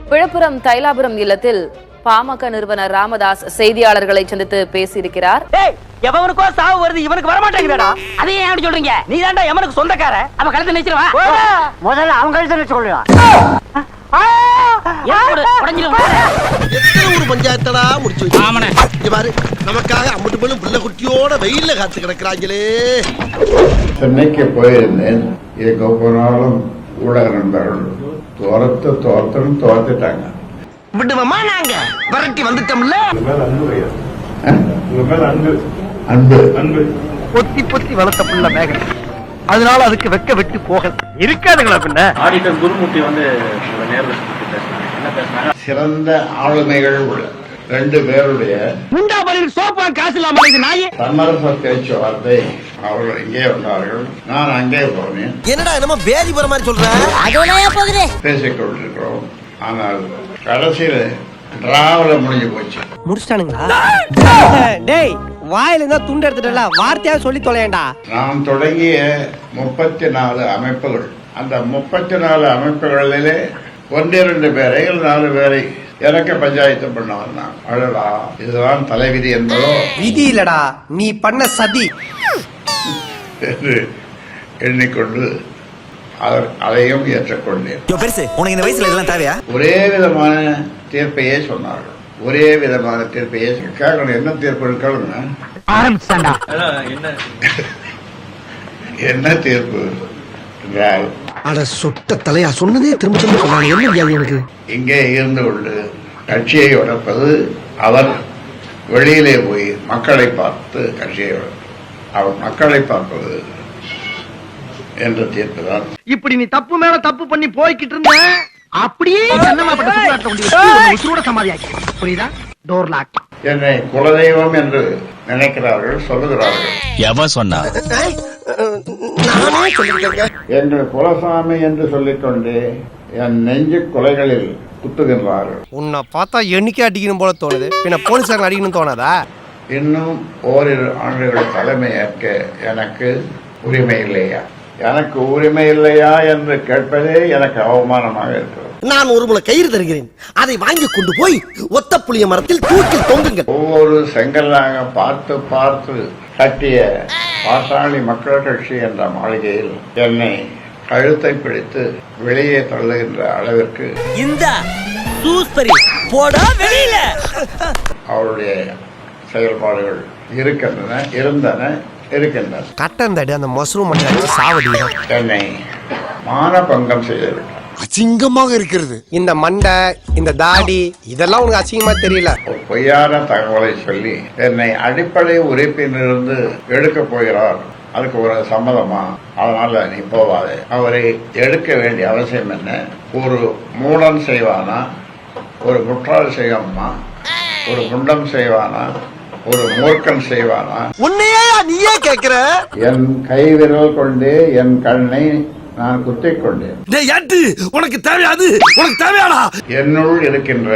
விழுப்புரம் தைலாபுரம் இல்லத்தில் பாமக நிறுவனர் ராமதாஸ் செய்தியாளர்களை சந்தித்து பேசியிருக்கிறார். எவனுக்கோ சாவு வருது, இவனுக்கு வரமாட்டேங்கிறடா. அதே ஏன் அப்படி சொல்றீங்க? நீ தான்டா எவனுக்கு சொந்தக்கார. அவன் கழுத்தை நினைச்சிருவா. முதல்ல அவன் கழுத்தை சொல்லுவா. பஞ்சாயத்தடா முடிச்சு பாரு. நமக்காக அம்மட்டு பெண்ணும் பிள்ளை குட்டியோட வெயில்ல காத்து கிடக்கிறாங்களே. சென்னைக்கு போயிருந்தேன். எங்க போனாலும் ஊடக நண்பர்கள் தோர்த்துட்டாங்க. விடுவோமா நாங்க விரட்டி வந்துட்டோம்ல. அன்பு பொத்தி பொத்தி வளர்த்த புள்ள மேகன், அதனால அதுக்கு வெக்க விட்டு போக இருக்காதுங்களா? பின்ன ஆடிட்டர் குருமூர்த்தி வந்து சிறந்த ஆளுமைகள் உள்ள 2 பேருடைய சமரச பேச்சுவார்த்தை. அவர்கள் இங்கே வந்தார்கள், நான் அங்கே போனேன். என்னடா என்னமோ பேதி போற மாதிரி சொல்ற. பேசிக் கொண்டிருக்கிறோம். ஆனால் கடைசியில் டிராவல முடிஞ்சு போச்சு. முடிச்சிட்டானுங்களா? டேய், வாயில இருந்தா துண்டு எடுத்துட்டல, வார்த்தையா சொல்லி தொலையண்டா. நாம் தொடங்கிய 34 அமைப்புகள், அந்த 34 அமைப்புகளிலே 1-2 பேரை 4 பேரை எனக்கு பஞ்சாயத்து பண்ண வந்தான். அழகா, இதுதான் தலைவிதி என்பதோ விதி இல்லடா, நீ பண்ண சதி என்று எண்ணிக்கொண்டு அதையும் ஏற்றுக்கொண்டேன். உனக்கு இந்த வயசுல இதெல்லாம் தேவையா? ஒரே விதமான தீர்ப்பையே சொன்னார்கள். ஒரே விதமான தீர்ப்பையே கேட்கணும். என்ன தீர்ப்பு கேளுங்க. என்ன தீர்ப்பு என்றால், சொட்ட தலையா சொன்னதே திரும்ப திரும்ப சொன்னாங்க. என்ன எனக்கு இங்கே இருந்து கொண்டு கட்சியை உடைப்பது, அவர் வெளியிலே போய் மக்களை பார்த்து கட்சியை அவர் மக்களை பார்ப்பது என்ற தீர்ப்பு தான். இப்படி நீ தப்பு மேல தப்பு பண்ணி போய்கிட்டு இருந்த அப்படியே சமாதியாக்கி, புரியுதா? Door lock. என்னை குலதெய்வம் என்று நினைக்கிறார்கள், சொல்லுகிறார்கள். எவன் சொன்னா? எங்கள் குலசாமி என்று சொல்லிக்கொண்டு என் நெஞ்சு கொலைகளில் குத்துகின்றார்கள். உன்னை பார்த்தா எண்ணிக்கை அடிக்கணும் போல தோணுது. பின்ன போலீஸாங்க அடிக்கணும் தோணாதா? இன்னும் ஓரிரு ஆண்டுகள் தலைமை ஏற்க எனக்கு உரிமை இல்லையா? எனக்கு உரிமை இல்லையா என்று கேட்பதே எனக்கு அவமானமாக இருக்கிறது. நான் ஒரு முளை கயிறு தருகிறேன், அதை வாங்கி கொண்டு போய் ஒத்த புளிய மரத்தில் தூக்கில் தொங்குங்கள். ஒவ்வொரு செங்கல்லாக பார்த்து பார்த்து கட்டிய பாட்டாளி மக்கள் கட்சி என்ற மாளிகையில் என்னை கழுத்தை பிடித்து வெளியே தள்ளுகின்ற அளவிற்கு இந்த வெளியில அவருடைய செயல்பாடுகள் இருந்தன. கட்டந்தடி அந்த மஷ்ரூம் மட்டும் சாவடி என்னை மானபங்கம் செய்திருக்கிறார். அசிங்கமாக இருக்கிறது. இந்த மண்டை, இந்த தாடி, இதெல்லாம் உனக்கு அசிங்கமா தெரியல. பொய்யான தகவலை சொல்லி என்னை அடிப்படை உறுப்பிலிருந்து எடுக்க போகிறார். அதுக்கு ஒரு சம்மதமா? அதனால நீ போவாதே. அவரை எடுக்க வேண்டிய அவசியம் என்ன? ஒரு மூடன் செய்வானா? ஒரு முட்டாள் செய்வானா? ஒரு முண்டம் செய்வானா? ஒரு மூர்க்கன் செய்வானா? உன்னையே நீயே கேட்கிற. என் கை விரல் கொண்டு என் கண்ணை நான் குத்திக் கொண்டேன். உனக்கு தேவையாது, உனக்கு தேவையாடா? என்னுள் இருக்கின்ற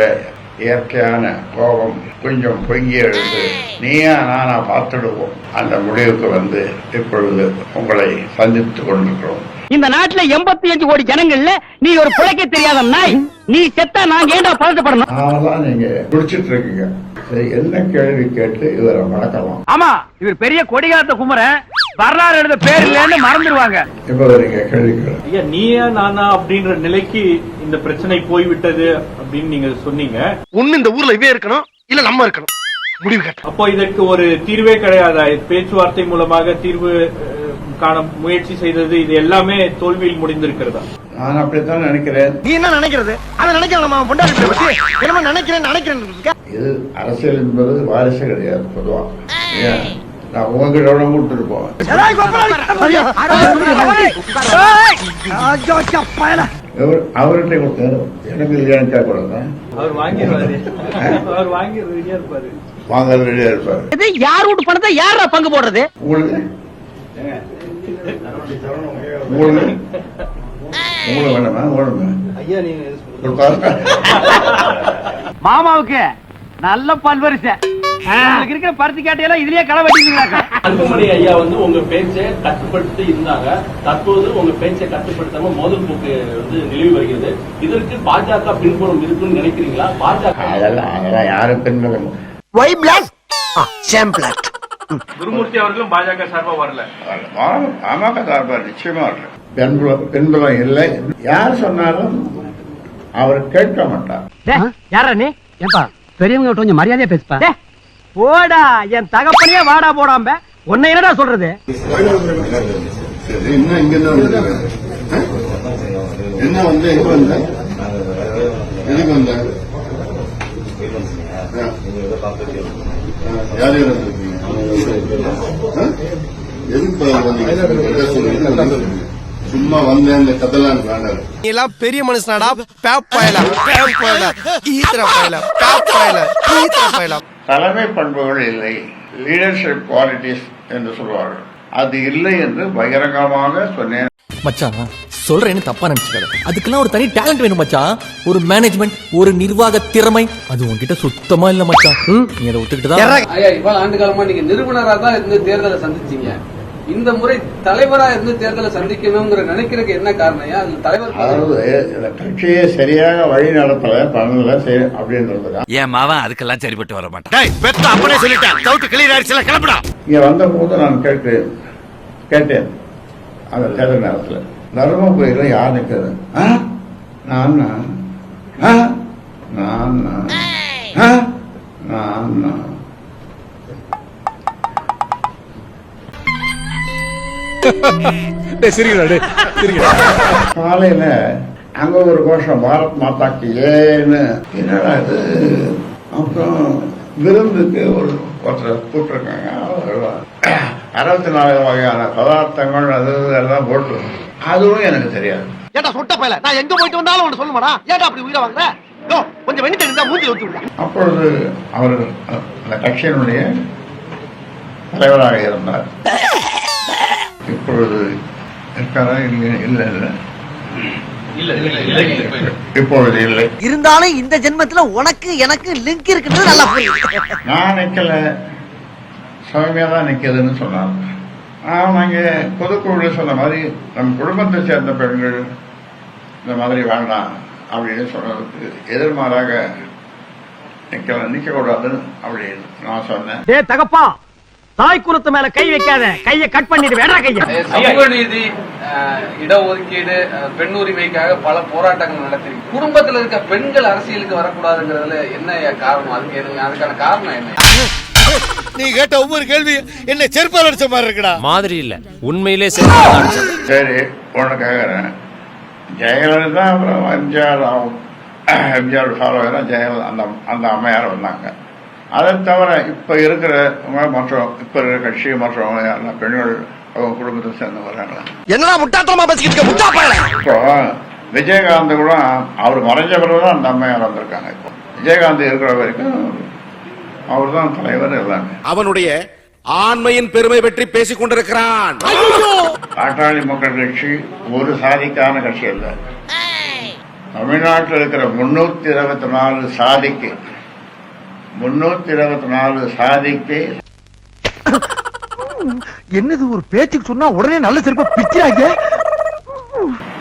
இயற்கையான கோபம் கொஞ்சம் பொங்கி எழுந்து நீயா நானா பார்த்துடுவோம் அந்த முடிவுக்கு வந்து இப்பொழுது உங்களை சந்தித்துக் கொண்டிருக்கிறோம். இந்த நாட்டுல 85 கோடி ஜனங்கள்ல நீ ஒரு பிழைக்க தெரியாத நாய். நீ செத்தா நாங்க ஏண்டா பதட்டப்படணும்? அதனாலதான் நீங்க குடிச்சிட்டு இருக்கீங்க. சரி, என்ன கேள்வி கேட்டு இவரை வளர்க்கலாம். ஆமா, இவர் பெரிய கொடிகாத்த குமரன், வரலாறு எழுத பேர் இல்லன்னு மறந்துடுவாங்க. இப்ப நீங்க கேள்வி கேளு. ஐயா, நீயா நானா அப்படின்ற நிலைக்கு இந்த பிரச்சனை போய்விட்டது அப்படின்னு நீங்க சொன்னீங்க. ஒண்ணு இந்த ஊர்ல இவே இருக்கணும், இல்ல நம்ம இருக்கணும். முடிவு கேட்ட அப்போ இதற்கு ஒரு தீர்வே கிடையாது. பேச்சுவார்த்தை மூலமாக தீர்வு காண முயற்சி செய்தது, இது எல்லாமே தோல்வியில் முடிந்திருக்கிறதா? நான் அப்படித்தான் நினைக்கிறேன். நீ என்ன நினைக்கிறது? அதை நினைக்கலாம். என்ன நினைக்கிறேன். இது அரசியல் என்பது வாரிசு கிடையாது. பொதுவா நான் உங்ககிட்ட கூட்டு போவேன். அவர்கிட்ட கொடுத்தாரு, எனக்கு இல்லையா கொடுங்க. அவர் வாங்கிடுவாரு. அவர் வாங்கிடுவாரு இருப்பாரு, வாங்கறது ரெடியா இருப்பாரு. யார் வீட்டு பணத்தை யாரா பங்கு போடுறது? உங்களுக்கு வேண்டாமா? மாமாவுக்கு நல்ல பல்வரிசை. இருக்கிற பருத்தி கேட்டையெல்லாம் இதுலயே களை வெட்டிங்களா? அன்புமணி ஐயா வந்து உங்க பேச்சை கட்டுப்படுத்தி இருந்தாங்க. தற்போது உங்க பேச்சை கட்டுப்படுத்தாம மோதல் போக்கு வந்து நிலவி வருகிறது. இதற்கு பாஜக பின்புறம் இருக்குன்னு நினைக்கிறீங்களா? பாஜக அதெல்லாம் யாரும் பின்புறம் குருமூர்த்தி அவர்களும் பாஜக சார்பா வரல. பாமக சார்பா நிச்சயமா வரல. பின்புலம் இல்லை. யார் சொன்னாலும் அவர் கேட்க மாட்டார். யாரா நீ? ஏப்பா பெரியவங்க கொஞ்சம் மரியாதையா பேசுப்பா. போடா, என் தகப்பனே வாடா போடாம உன்னை என்னடா சொல்றது? என்ன வந்து எங்க வந்த எதுக்கு வந்த யார் யார் எதுக்கு சும்மா வந்தேன் இந்த கதெல்லாம் வேண்டாம். நீ எல்லாம் பெரிய மனுஷனாடா. தலைமை பண்புகள் இல்லை, லீடர்ஷிப் குவாலிட்டிஸ் என்று சொல்வார்கள். அது இல்லை என்று பகிரங்கமாக சொன்னேன். மச்சான் சொல்றேன்னு தப்பா நினைச்சுக்காத. அதுக்கெல்லாம் ஒரு தனி டேலண்ட் வேணும் மச்சான். ஒரு மேனேஜ்மெண்ட், ஒரு நிர்வாக திறமை, அது உன்கிட்ட சுத்தமா இல்ல மச்சான். நீ அதை ஒத்துக்கிட்டு தான். ஐயா, இவ்வளவு ஆண்டு காலமா நீங்க நிறுவனரா தான் இருந்து தேர்தலை சந்திச்சீங்க. இந்த முறை தலைவரா இருந்து தேர்தலை சந்திக்கணுங்கிற நினைக்கிறதுக்கு என்ன காரணம்? தலைவர் அதாவது இந்த கட்சியை சரியாக வழி நடத்தல பண்ணல அப்படின்றது. என் மாவன் அதுக்கெல்லாம் சரிப்பட்டு வர மாட்டான். அப்படியே சொல்லிட்டான். டவுட் கிளியர் ஆயிடுச்சுல, கிளம்புடா. இங்க வந்த போது நான் கேட்டேன் அந்த தேர்தல் நேரத்தில் தருமபுரியில யார் நிற்கிறது? நான் காலையில அங்க ஒரு கோஷம் பாரத் மாதாக்கு ஏன்னு என்னடா இது. அப்புறம் விருந்துக்கு ஒருத்தர் கூப்பிட்டுருக்காங்க. 64 வகையான பதார்த்தங்கள் அது எல்லாம் போட்டு அதுவும் எனக்கு தெரியாது. ஏட்டா சொட்ட பையல, நான் எங்க போயிட்டு வந்தாலும் உன்னை சொல்லுமாடா? ஏட்டா அப்படி உயிரை வாங்குற? கொஞ்சம் வெண்ணி தெரிஞ்சா மூஞ்சி ஊத்தி விடுங்க. அப்பொழுது அவர் அந்த கட்சியினுடைய தலைவராக இருந்தார். இப்பொழுது இருக்காரா? இப்பொழுது இல்லை. இருந்தாலும் இந்த ஜென்மத்துல உனக்கு எனக்கு லிங்க் இருக்குன்றது நல்லா புரியுது. நான் நிக்கல, சௌமியா தான் நிக்கிறதுன்னு சொன்னாங்க. நாங்க பொதுக்குழு சொன்ன மாதிரி நம் குடும்பத்தை சேர்ந்த பெண்கள் இந்த மாதிரி வேண்டாம் அப்படின்னு சொன்னதுக்கு எதிர்மாறாக நிக்க கூடாதுன்னு அப்படின்னு நான் சொன்னேன். தகப்பா, தாய் குலத்து மேல கை வைக்காத, கையை கட் பண்ணிட்டு வேடா கைய. சமூக நீதி, இடஒதுக்கீடு, பெண் உரிமைக்காக பல போராட்டங்கள் நடத்திருக்கு. குடும்பத்தில் இருக்க பெண்கள் அரசியலுக்கு வரக்கூடாதுங்கிறதுல என்ன காரணம்? அதுக்கான காரணம் என்ன? நீ கேட்ட ஒவ்வொரு கேள்வி என்ன செருப்பால் அடிச்ச மாதிரி இருக்குடா. மாதிரி இல்ல, உண்மையிலே சரி ஒண்ணு கேக்குறேன். ஜெயலலிதா அப்புறம் எம்ஜிஆர் ஃபாலோ ஜெயலலிதா அந்த அம்மையார் வந்தாங்க. அதை தவிர இப்ப இருக்கிற கட்சி மற்றவங்க பெண்கள் அவங்க குடும்பத்தை சேர்ந்து வர்றாங்க. என்னடா முட்டாத்தனமா பேசிக்கிட்டு முட்டா பையல. இப்போ விஜயகாந்த் கூட அவர் மறைஞ்ச பிறகுதான் அந்த அம்மையார் வந்திருக்காங்க. இப்போ விஜயகாந்த் இருக்கிற வரைக்கும் அவர் தான் தலைவர் எல்லாமே. அவனுடைய ஆண்மையின் பெருமை பற்றி பேசிக் கொண்டிருக்கிறான். பாட்டாளி மக்கள் கட்சி ஒரு சாதிக்கான கட்சி அல்ல. தமிழ்நாட்டில் இருக்கிற 324 சாதிக்கு 324 சாதிக்கு என்னது ஒரு பேச்சுக்கு சொன்னா உடனே நல்ல சிறப்பா பிச்சாங்க.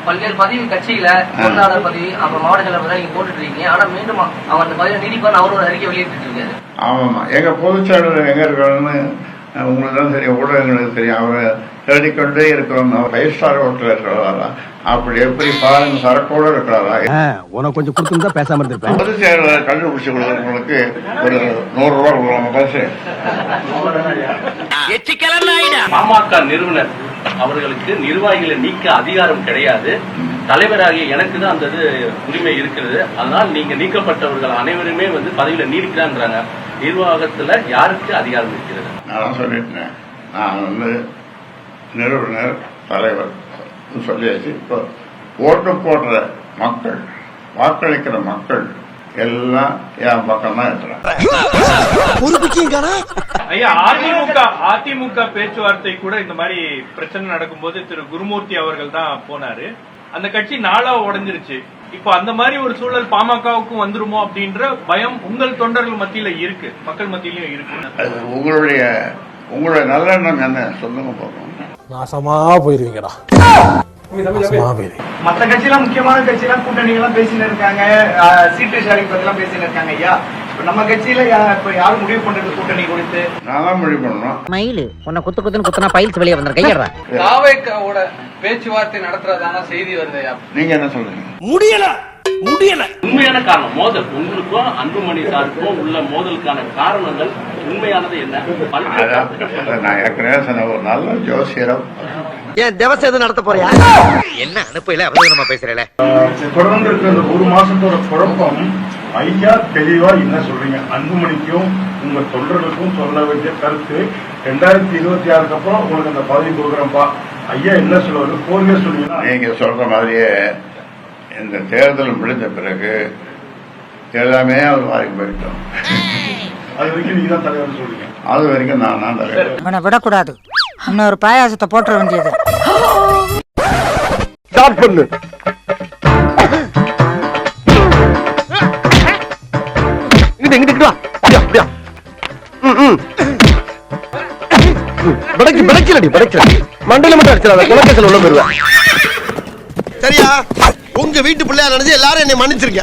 பல்வேறு பதவி கட்சியில பொருளாளர் பதவி, அப்புறம் மாவட்ட தலைவர் நீங்க போட்டுட்டு இருக்கீங்க. ஆனா மீண்டும் அவங்க அந்த பதவியை நீடிப்பான்னு அவரோட அறிக்கை வெளியிட்டு இருக்காரு. ஆமாமா, எங்க பொதுச் செயலர் எங்க இருக்காருன்னு உங்களுக்கு தான் தெரியும், ஊடகங்களுக்கு தெரியும். அவரை தேடிக்கொண்டே இருக்கிறோம். 5 ஸ்டார் ஹோட்டல் இருக்கிறாரா? அப்படி எப்படி பாருங்க, சரக்கோட இருக்கிறாரா? உனக்கு கொஞ்சம் கொடுத்துருந்தா பேசாம இருந்திருப்பேன். பொதுச் செயலர் கண்டுபிடிச்சு கொடுக்கறவங்களுக்கு ஒரு 100 ரூபாய் கொடுக்கலாமா காசு? பாமக நிறுவனர் அவர்களுக்கு நிர்வாகிகளை நீக்க அதிகாரம் கிடையாது. தலைவராகிய எனக்கு தான் அந்த உரிமை இருக்கிறது. அதனால் நீங்க நீக்கப்பட்டவர்கள் அனைவருமே பதவியில நீடிக்கிறாங்க. நிர்வாகத்துல யாருக்கு அதிகாரம் இருக்கிறது? நான் சொல்லிட்டேன். நான் நிறுவனர் தலைவர் சொல்லியாச்சு. இப்போ ஓட்டு போடுற மக்கள், வாக்களிக்கிற மக்கள் எல்லாம் என் பக்கம் தான் இருக்கிறாங்க. ஐயா, அதிமுக பேச்சுவார்த்தை கூட இந்த மாதிரி பிரச்சனை நடக்கும்போது திரு குருமூர்த்தி அவர்கள் தான் போனாரு. அந்த கட்சி நாளா உடைஞ்சிருச்சு. இப்போ அந்த மாதிரி ஒரு சூழல் பாமகவுக்கும் வந்துருமோ அப்படின்ற பயம் உங்கள் தொண்டர்கள் மத்தியில இருக்கு, மக்கள் மத்தியிலயும் இருக்கு. அது உங்களுடைய நல்லெண்ணம் என்ன சொல்லுங்க போறோம். நாசமா போயிருவீங்கடா. மற்ற கட்சியெல்லாம் முக்கியமான கட்சியெல்லாம் கூட்டணி எல்லாம் பேசிட்டு இருக்காங்க, சீட்டு ஷேரிங் பத்தி எல்லாம் பேசிட்டு இருக்காங்க ஐயா. இப்ப நம்ம கட்சியில இப்ப யாரும் முடிவு பண்றது கூட்டணி குறித்து? நான் தான் முடிவு பண்ணணும். மயிலு உன்னை குத்துன்னு குத்துனா பைல்ஸ் வெளியே வந்த கையறா. தாவேக்காவோட பேச்சுவார்த்தை நடத்துறதான செய்தி வருது. நீங்க என்ன சொல்றீங்க? முடியல. உண்மையான காரணம் மோதல், உங்களுக்கும் அன்புமணி சாருக்கும் உள்ள மோதலுக்கான காரணங்கள் உண்மையானது என்ன? நான் ஏற்கனவே சொன்ன ஒரு நல்ல ஜோசியரம். ஏன் தேவசம் எதுவும் நடத்த போறியா? என்ன அனுப்பல அவ்வளவு நம்ம பேசுறல. தொடர்ந்து இருக்கிற ஒரு மாசத்தோட குழப்பம் ஐயா தெளிவா என்ன சொல்றீங்க? அன்புமணிக்கும் உங்க தொண்டர்களுக்கும் சொல்ல வேண்டிய கருத்து 2026 அப்புறம் உங்களுக்கு அந்த பதவி கொடுக்குறப்பா ஐயா என்ன சொல்லுவாரு? கோரிக்கை சொன்னீங்கன்னா நீங்க சொல்ற மாதிரியே இந்த தேர்தல் முடிந்த பிறகு எல்லாமே அது மாறி போயிட்டோம். அது வரைக்கும் நீங்க தான் தலைவர் சொல்றீங்க. அது வரைக்கும் நான் தான் தலைவர். இவனை விடக்கூடாது, இன்னொரு பாயாசத்தை போட்டுற வேண்டியது. ஸ்டார்ட் பண்ணு. இங்கிட்டு வா. அப்படியா? படைக்கல மண்டல மட்டும் அடிச்சிடாத, குலக்கேசல் உள்ள போயிருவேன். சரியா? உங்க வீட்டு பிள்ளையா நினைச்சு எல்லாரும் என்னை மன்னிச்சிருக்க.